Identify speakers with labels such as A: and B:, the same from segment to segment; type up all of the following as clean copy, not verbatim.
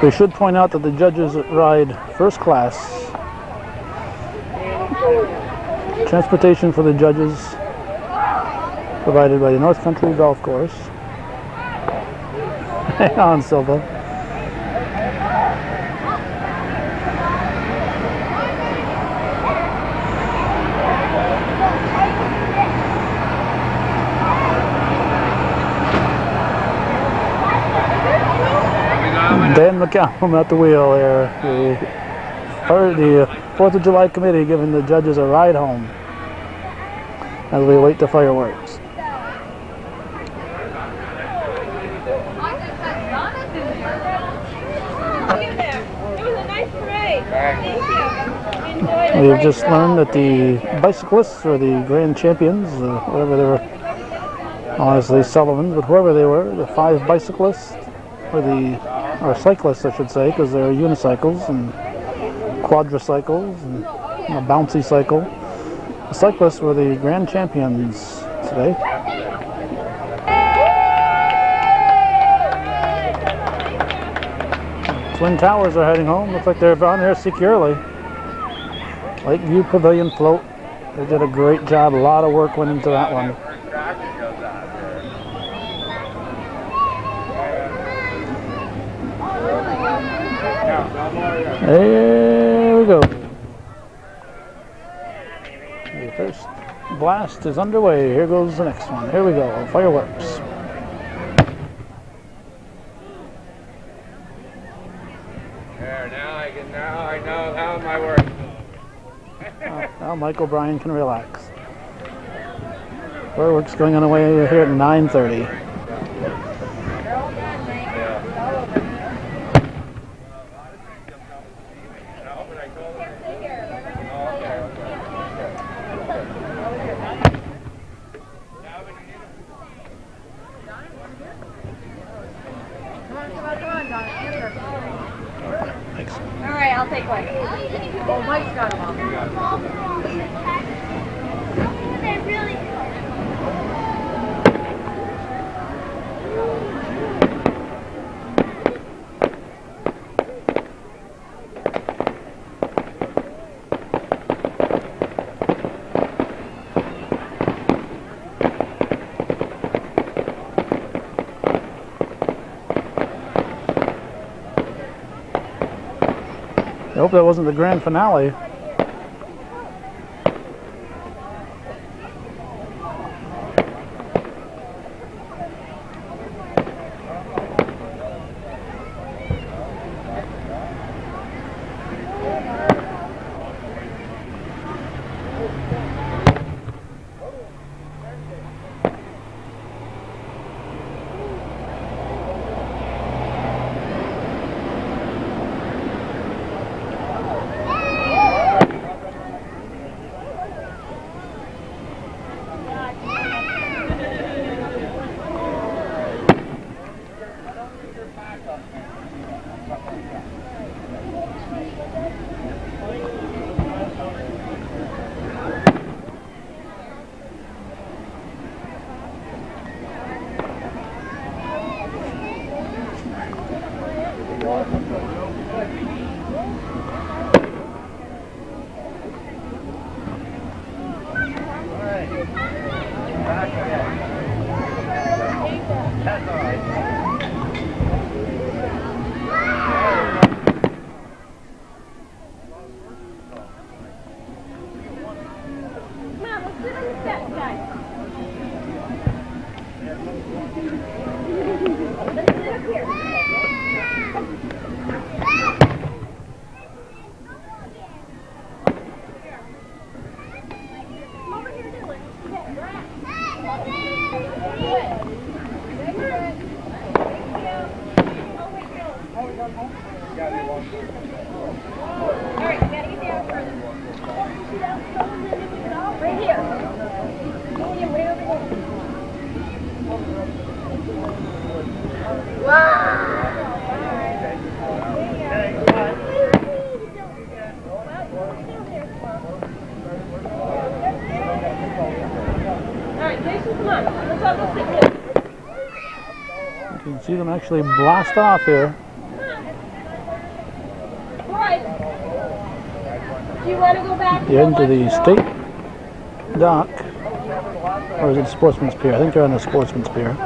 A: We should point out that the judges ride first class. Transportation for the judges provided by the North Country Golf Course. Hang on, Silva. Dan McCallum at the wheel here. The 4th of July committee giving the judges a ride home as we await the fireworks. We've just learned that the bicyclists or the grand champions, whatever they were, honestly Sullivans, but whoever they were, the 5 bicyclists, or cyclists I should say, because they're unicycles and quadricycles and a bouncy cycle. The cyclists were the grand champions today. Twin Towers are heading home. Looks like they're on there securely. Lakeview Pavilion float. They did a great job. A lot of work went into that one. There we go. The first blast is underway. Here goes the next one. Here we go. Fireworks.
B: There, now I know how my work.
A: Now Mike O'Brien can relax. Fireworks going on away here at 9:30.
C: I'll take one. Oh, Mike's got them all.
A: I hope that wasn't the grand finale. You can see them actually blast off here.
C: Do you want to go back?
A: into the state dock. Or is it Sportsman's Pier? I think they're on the Sportsman's Pier.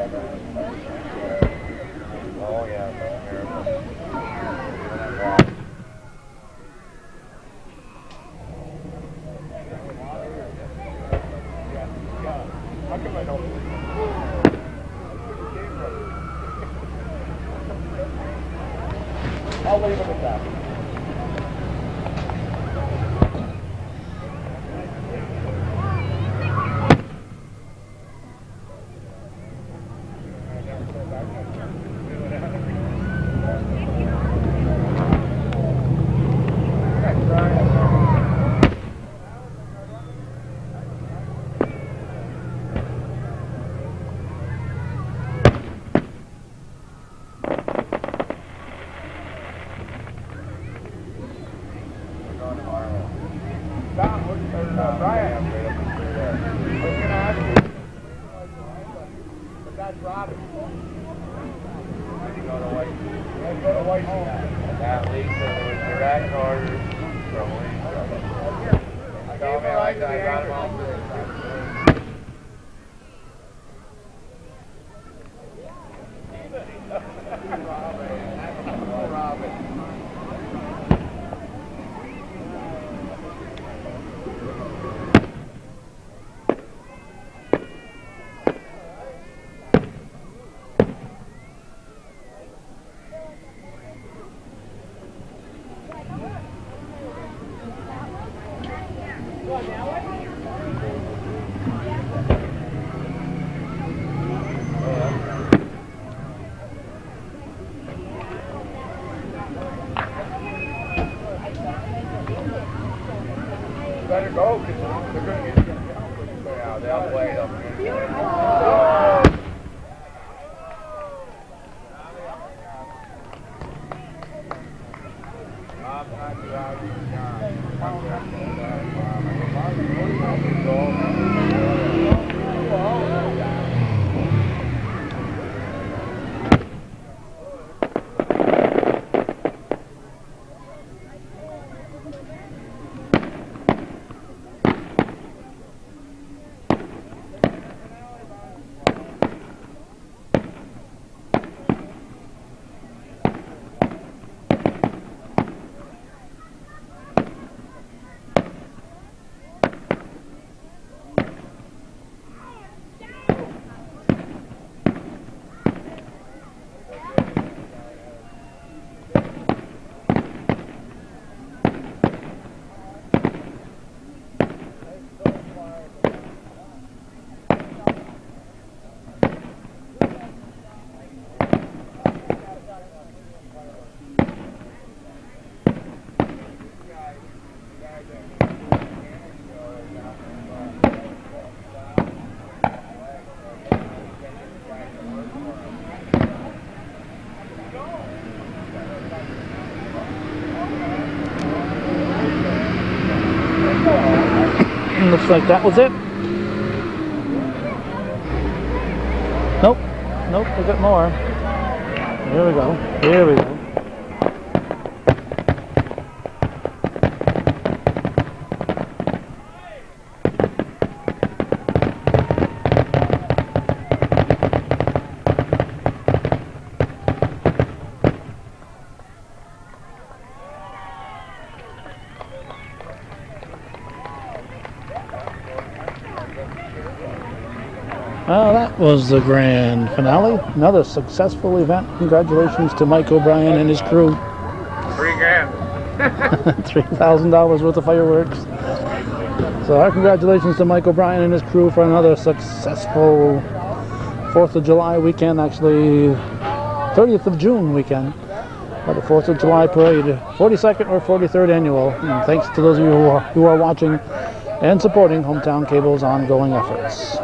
B: Oh, yeah. How come I don't? I'll leave it at that. Brian, I was going to ask you, but that's Robin. Did he go to White? Let's go to White. That league said there was direct orders from Lisa. I told me I got him off the Robin. Better go, because they're going to get you. Yeah, they'll wait up here.
A: Looks like that was it. Nope. Nope, we got more. Here we go. Here we go. Well, that was the grand finale. Another successful event. Congratulations to Mike O'Brien and his crew.
B: $3,000.
A: $3,000 worth of fireworks. So our congratulations to Mike O'Brien and his crew for another successful 4th of July weekend, actually 30th of June weekend for the 4th of July parade, 42nd or 43rd annual. And thanks to those of you who are watching and supporting Hometown Cable's ongoing efforts.